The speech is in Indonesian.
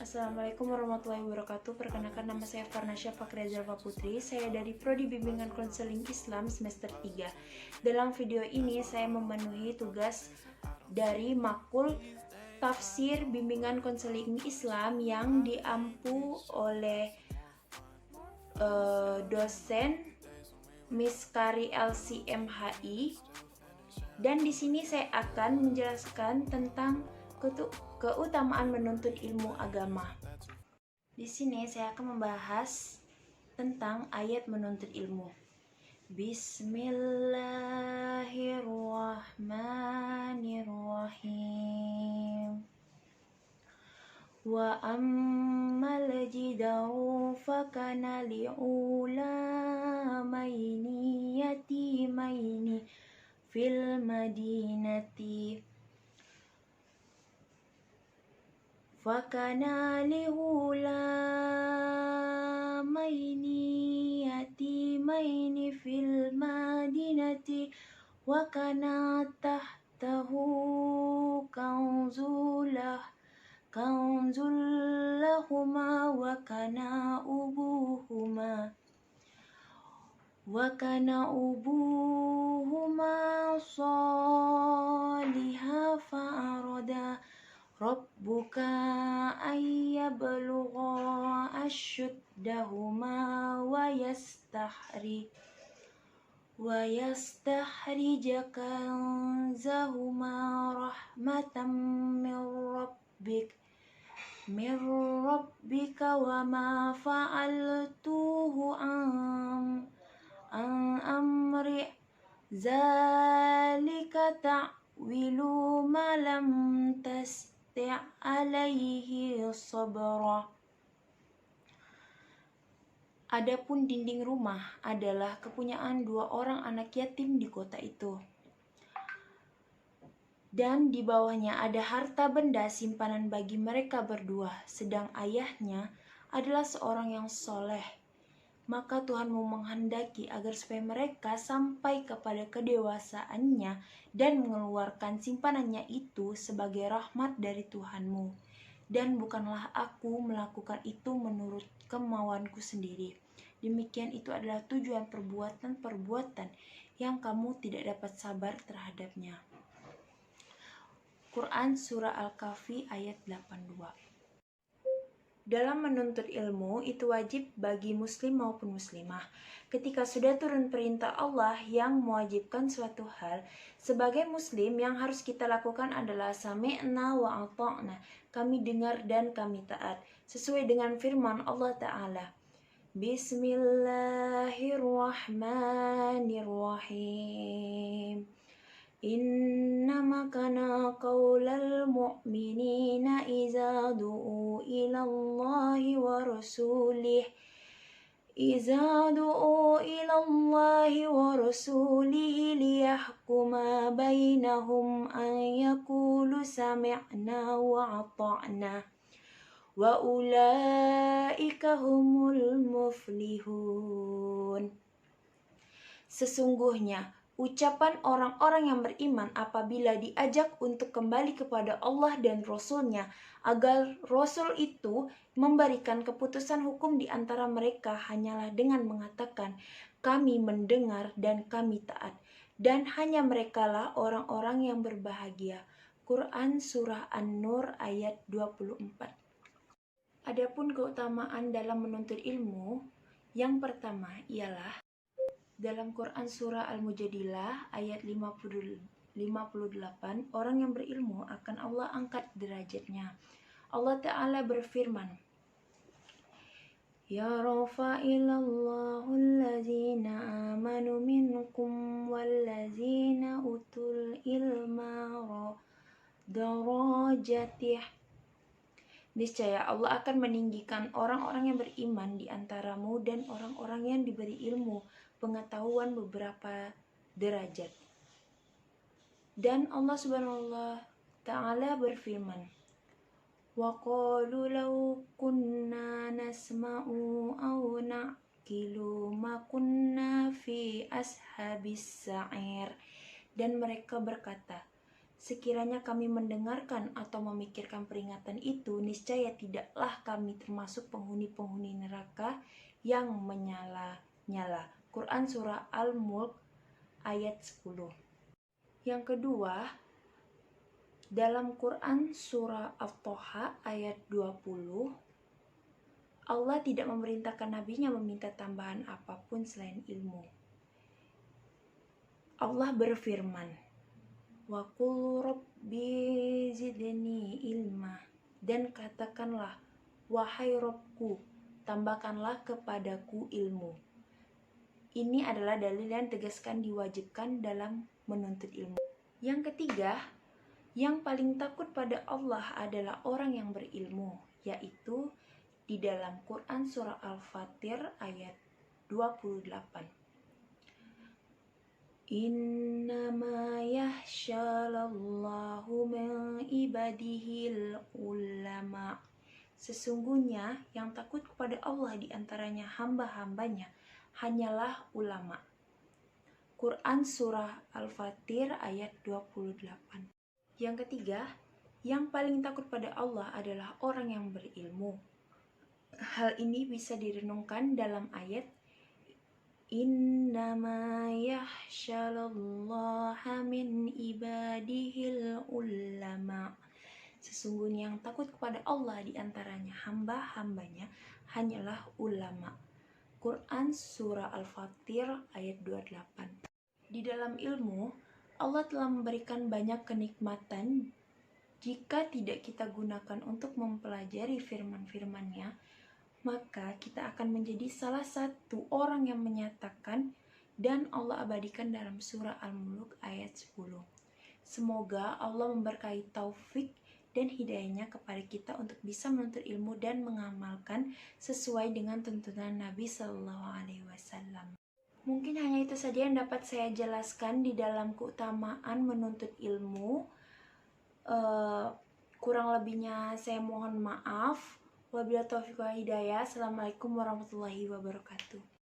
Assalamualaikum warahmatullahi wabarakatuh. Perkenalkan, nama saya Farnasya Fakriazal Putri. Saya dari Prodi Bimbingan Konseling Islam semester 3. Dalam video ini saya memenuhi tugas dari makul tafsir Bimbingan Konseling Islam yang diampu oleh dosen Miss Kari LCMHI. Dan di sini saya akan menjelaskan tentang keutamaan menuntut ilmu agama. Di sini saya akan membahas tentang ayat menuntut ilmu. Bismillahirrahmanirrahim. Wa ammal jidaru fakana li'ulamaini yatimaini fil madinati fakana lihulamaini yatimaini fil madinati wa kana tahtahu kanzul lahuma wa kana ubuhuma salihah fa'arada Rabbuka ayyablugha ashuddahuma wa yastahrijaka kanzahuma rahmatan min rabbika wa ma fa'altuhu an amri zalika ta'wilu ma lam alaihi sabra. Adapun dinding rumah adalah kepunyaan 2 orang anak yatim di kota itu, dan di bawahnya ada harta benda simpanan bagi mereka berdua, sedang ayahnya adalah seorang yang soleh. Maka Tuhanmu menghendaki agar supaya mereka sampai kepada kedewasaannya dan mengeluarkan simpanannya itu sebagai rahmat dari Tuhanmu. Dan bukanlah aku melakukan itu menurut kemauanku sendiri. Demikian itu adalah tujuan perbuatan-perbuatan yang kamu tidak dapat sabar terhadapnya. Quran Surah Al-Kahfi ayat 82. Dalam menuntut ilmu itu wajib bagi muslim maupun muslimah. Ketika sudah turun perintah Allah yang mewajibkan suatu hal, sebagai muslim yang harus kita lakukan adalah sami'na wa ata'na. Kami dengar dan kami taat, sesuai dengan firman Allah Ta'ala. Bismillahirrahmanirrahim. Innama kana qaulal mu'minina iza du'u ilallahi wa rasulihi liyahkuma bainahum an yaqulu sami'na wa ata'na wa ulaika humul muflihun. Sesungguhnya ucapan orang-orang yang beriman apabila diajak untuk kembali kepada Allah dan Rasul-Nya, agar Rasul itu memberikan keputusan hukum di antara mereka, hanyalah dengan mengatakan, kami mendengar dan kami taat. Dan hanya merekalah orang-orang yang berbahagia. Quran Surah An-Nur ayat 24. Adapun keutamaan dalam menuntut ilmu, yang pertama ialah dalam Quran Surah Al-Mujadilah ayat 58, orang yang berilmu akan Allah angkat derajatnya. Allah Ta'ala berfirman, Ya rafa'illallahu allazina amanu minkum wallazina utul ilma darajatih. Niscaya Allah akan meninggikan orang-orang yang beriman di antaramu dan orang-orang yang diberi ilmu pengetahuan beberapa derajat. Dan Allah Subhanahu wa Ta'ala berfirman, wa qalu law kunna nasma'u aw na'qilu ma kunna fi ashabis sa'ir. Dan mereka berkata, Sekiranya kami mendengarkan atau memikirkan peringatan itu, niscaya tidaklah kami termasuk penghuni-penghuni neraka yang menyala-nyala. Quran Surah Al-Mulk ayat 10. Yang kedua, dalam Quran Surah At-Toha ayat 20, Allah tidak memerintahkan nabinya meminta tambahan apapun selain ilmu. Allah berfirman, wa qul rabbi zidni ilma, dan katakanlah, wahai Rabbku, tambahkanlah kepadaku ilmu. Ini adalah dalil yang tegaskan diwajibkan dalam menuntut ilmu. Yang ketiga, yang paling takut pada Allah adalah orang yang berilmu, yaitu di dalam Quran Surah Al-Fatir ayat 28. Innama yahsyalallahu min ibadihil ulama. Sesungguhnya yang takut kepada Allah di antaranya hamba-hambanya hanyalah ulama. Quran Surah Al-Fatir ayat 28. Yang ketiga, yang paling takut pada Allah adalah orang yang berilmu. Hal ini bisa direnungkan dalam ayat Innama yahsyallaha min ibadihil ulama. Sesungguhnya yang takut kepada Allah di antaranya hamba-hambanya hanyalah ulama. Quran Surah Al-Fatir ayat 28. Di dalam ilmu, Allah telah memberikan banyak kenikmatan. Jika tidak kita gunakan untuk mempelajari firman-firman-Nya, maka kita akan menjadi salah satu orang yang menyatakan dan Allah abadikan dalam surah Al-Mulk ayat 10. Semoga Allah memberkahi taufik dan hidayahnya kepada kita untuk bisa menuntut ilmu dan mengamalkan sesuai dengan tuntunan Nabi Sallallahu Alaihi Wasallam. Mungkin hanya itu saja yang dapat saya jelaskan di dalam keutamaan menuntut ilmu. Kurang lebihnya saya mohon maaf. Wabillahi taufiq wal hidayah. Assalamualaikum warahmatullahi wabarakatuh.